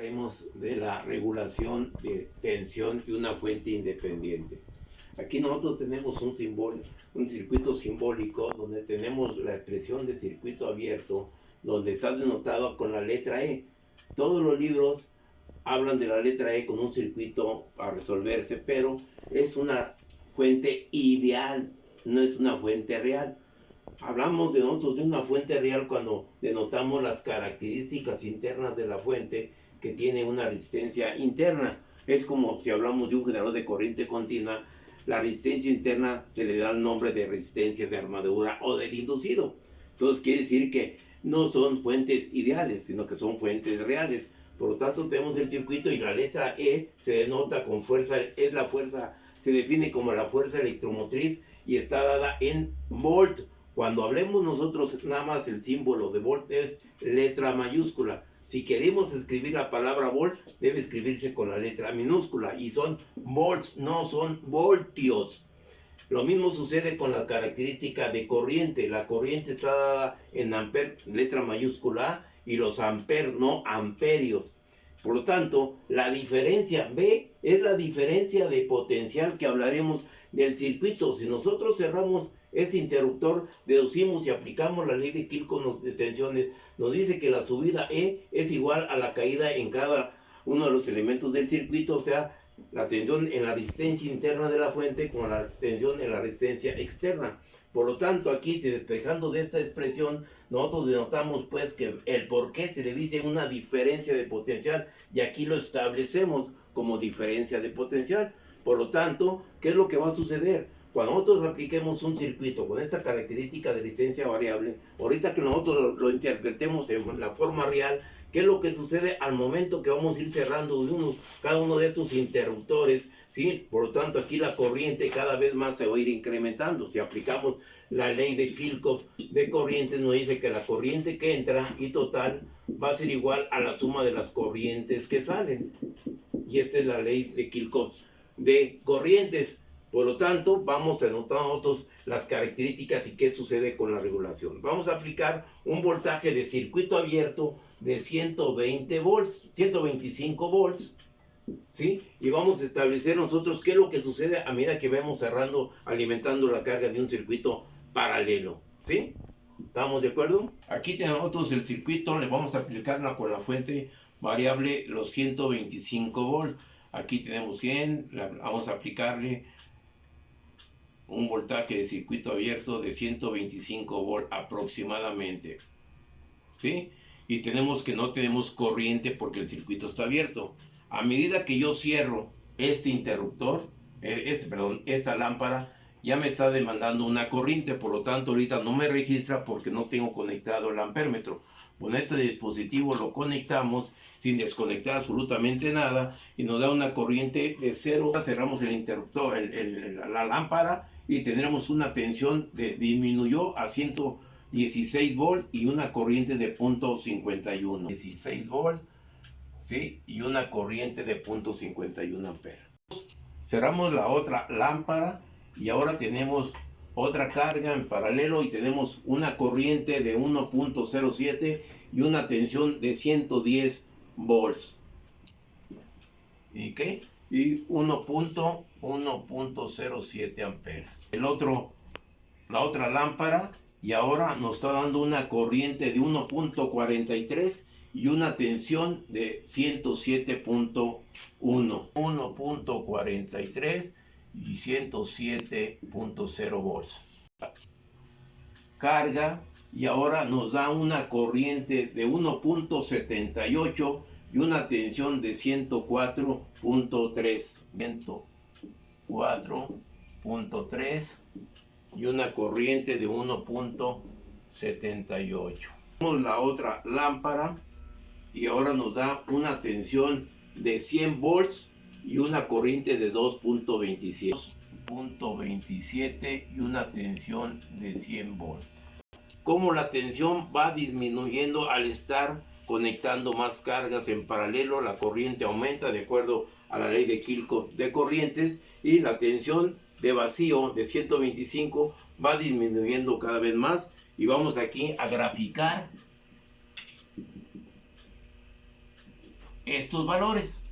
hablaremos de la regulación de tensión y una fuente independiente. Aquí nosotros tenemos un circuito simbólico donde tenemos la expresión de circuito abierto, donde está denotado con la letra E. Todos los libros hablan de la letra E con un circuito a resolverse, pero es una fuente ideal, no es una fuente real. Hablamos de nosotros de una fuente real cuando denotamos las características internas de la fuente que tiene una resistencia interna. Es como si hablamos de un generador de corriente continua, la resistencia interna se le da el nombre de resistencia de armadura o del inducido. Entonces quiere decir que no son fuentes ideales, sino que son fuentes reales. Por lo tanto tenemos el circuito y la letra E se denota con fuerza, es la fuerza, se define como la fuerza electromotriz y está dada en volt. Cuando hablemos nosotros, nada más el símbolo de volt es letra mayúscula. Si queremos escribir la palabra volt, debe escribirse con la letra minúscula. Y son volts, no son voltios. Lo mismo sucede con la característica de corriente. La corriente está dada en amper, letra mayúscula A, y los amper, no amperios. Por lo tanto, la diferencia B es la diferencia de potencial que hablaremos del circuito. Si nosotros cerramos este interruptor, deducimos y aplicamos la ley de Kirchhoff de tensiones, nos dice que la subida E es igual a la caída en cada uno de los elementos del circuito, o sea, la tensión en la resistencia interna de la fuente con la tensión en la resistencia externa. Por lo tanto, aquí, si despejando de esta expresión, nosotros denotamos pues que el por qué se le dice una diferencia de potencial, y aquí lo establecemos como diferencia de potencial. Por lo tanto, ¿qué es lo que va a suceder? Cuando nosotros apliquemos un circuito con esta característica de resistencia variable, ahorita que nosotros lo interpretemos en la forma real, ¿qué es lo que sucede al momento que vamos a ir cerrando cada uno de estos interruptores? ¿Sí? Por lo tanto, aquí la corriente cada vez más se va a ir incrementando. Si aplicamos la ley de Kirchhoff de corrientes, nos dice que la corriente que entra y total va a ser igual a la suma de las corrientes que salen. Y esta es la ley de Kirchhoff de corrientes. Por lo tanto, vamos a anotar nosotros las características y qué sucede con la regulación. Vamos a aplicar un voltaje de circuito abierto de 120 volts, 125 volts, ¿sí? Y vamos a establecer nosotros qué es lo que sucede a medida que vamos cerrando, alimentando la carga de un circuito paralelo, ¿sí? ¿Estamos de acuerdo? Aquí tenemos nosotros el circuito, le vamos a aplicar con la fuente variable los 125 volts. Aquí tenemos 100, vamos a aplicarle un voltaje de circuito abierto de 125 volts aproximadamente, ¿sí? Y tenemos que no tenemos corriente porque el circuito está abierto. A medida que yo cierro este interruptor, esta lámpara, ya me está demandando una corriente, por lo tanto ahorita no me registra porque no tengo conectado el ampéretro. Con este dispositivo lo conectamos sin desconectar absolutamente nada y nos da una corriente de 0. Cerramos el interruptor, la lámpara, y tendremos una tensión disminuyó a 116 volts y una corriente de 0.51. 16 volts, ¿sí? Y una corriente de 0.51 amperes. Cerramos la otra lámpara y ahora tenemos otra carga en paralelo y tenemos una corriente de 1.07 y una tensión de 110 volts. ¿Y qué? Y 1.07 amperes. La otra lámpara, y ahora nos está dando una corriente de 1.43 y una tensión de 107.1. 1.43 y 107.0 volts. Carga, y ahora nos da una corriente de 1.78 y una tensión de 104.3. 104.3 y una corriente de 1.78. Tenemos la otra lámpara y ahora nos da una tensión de 100 volts y una corriente de 2.27. 2.27 y una tensión de 100 volts. Como la tensión va disminuyendo al estar conectando más cargas en paralelo, la corriente aumenta de acuerdo a la ley de Kirchhoff de corrientes y la tensión de vacío de 125 va disminuyendo cada vez más. Y vamos aquí a graficar estos valores.